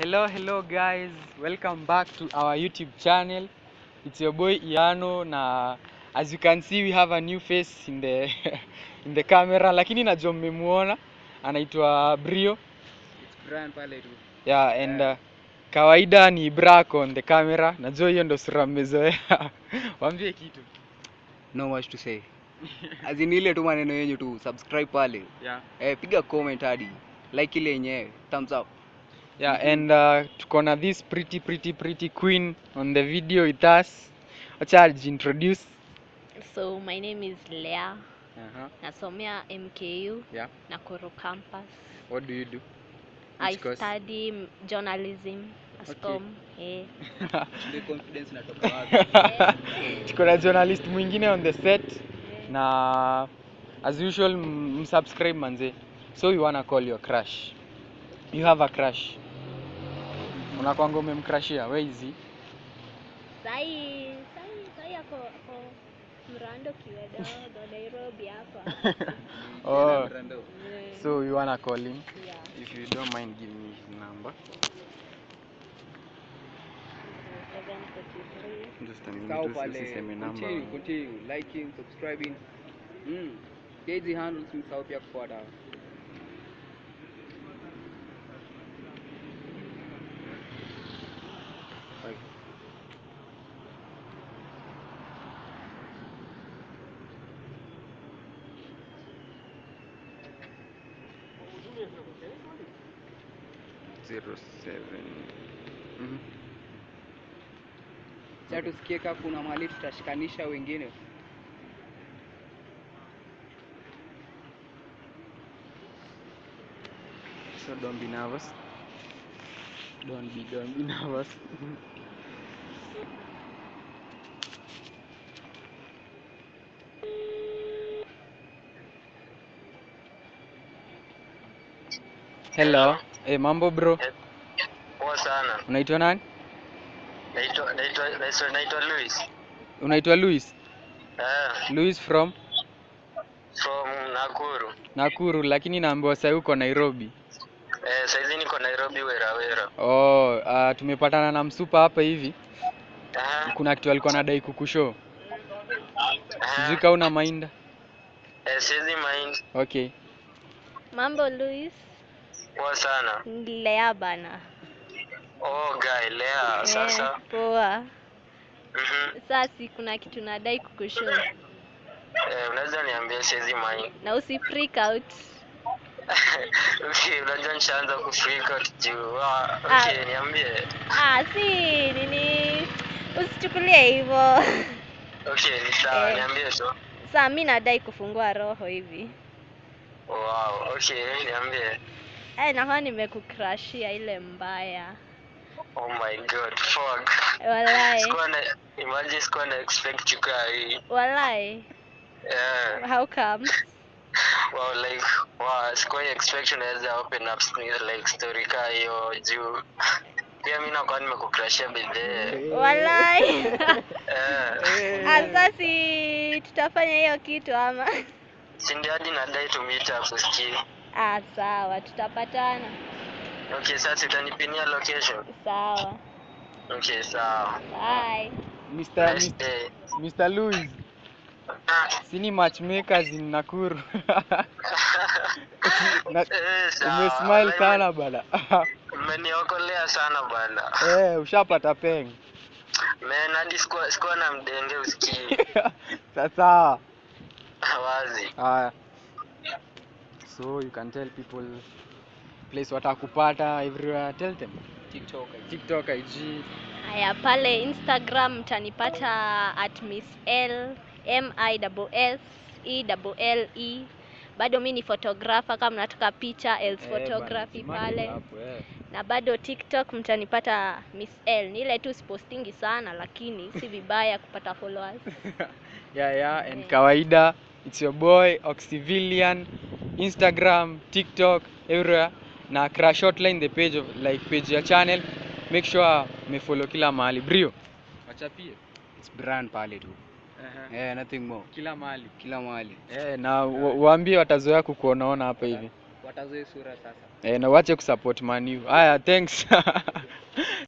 Hello guys, welcome back to our YouTube channel. It's your boy Iano, na as you can see we have a new face in the in the camera, lakini najua mmemuona, anaitwa Brio. It's Brian pale tu. Yeah, and kawaida ni Brack on the camera. Najua hiyo ndo sura mmezoea. Waambie kitu. No much to say. Azini ile tu maneno yenyu tu, subscribe pale. Yeah. Piga comment hadi. Like ile yenyewe, thumbs up. Yeah, and tuko na this pretty queen on the video with us. Wacha introduce. So my name is Leah. Nasomea MKU. Yeah. Nakuru campus. What do you do? I study journalism. Ascom. Ile confidence natoka wapi? Tuko na journalist mwingine on the set. Na as usual subscribe manze. So you wanna call your crush. You have a crush. Unakwanga umemcrushia, where is he? Sai ako Mrando kiwedo Nairobi hapa. Oh. So you wanna call him? Yeah. If you don't mind, give me his number. 743. Just a minute, usiseme number. Continue, liking, subscribing. Hizi handles msahau pia kufuata. Sasa tusikie kama kuna mahali tutashikanisha wengine. So don't be nervous. Don't be nervous. Hello. Mambo bro. Poa sana. Unaitwa nani? Naitwa Luis. Unaitwa Luis? Luis from Nakuru. Nakuru, lakini naambiwa sasa uko Nairobi. Saizi niko Nairobi wera. Oh, tumepatana na msupa hapa hivi. Kuna kitu alikuwa anadai kukushow. Sijui kama una mind. Siwezi mind. Okay. Mambo Luis. Poa sana. Lea bana. Oh guy, Lea sasa. Poa. Sasa kuna kitu nadai kukushow. Unaweza niambia siwezi mind. Na usi freak out. Okay, unajua nishaanza ku freak out juu. Okay, niambie. Si nini. Usichukulie hivyo. Okay, ni sawa, niambie tu. Sasa mimi nadai kufungua roho hivi. Wow, okay, niambie. Naona nimekucrushia ile mbaya. Oh my god, fuck. Walai. Sikuwa na expect you guys. Walai. Yeah. How come? Sikuwa expect unaweza open up like story ka hiyo juu. Pia mimi nakuwa nimekucrushia bidhe. Walai. Asasi tutafanya hiyo kitu ama? Si ndio hadi nadai to meet up usikie. Sawa, tutapatana. Okay, sasa utanipinia location. Sawa. Okay, sawa. Bye. Mr. Louis. Sini matchmakers in Nakuru. Umesmile sana bana. Umeniokolea sana bana. Ushapata peng. Man, hadi sikuwa na mdenge usikie. Sasa. Wazi. So you can tell people place watakupata everywhere. Tell them. TikTok, IG. Haya, pale Instagram mtanipata at Miss L MISSELLE. Bado mimi ni photographer, kama mnataka picha else photography pale. Na bado TikTok mtanipata Miss L. Ni ile tu postingi sana lakini si vibaya kupata followers. And kawaida it's your boy Oxyvillian, Instagram, TikTok, everywhere. Na crash hotline the page of page ya channel. Make sure me-follow kila mahali. Brio, wachapie. It's Brian pale tu. Nothing more. Kila mahali. Kila mahali. Na waambie watazoea kukuonaona hapa hivi. watazoe sura sasa. Na wache kusupport Man U. Haya, thanks.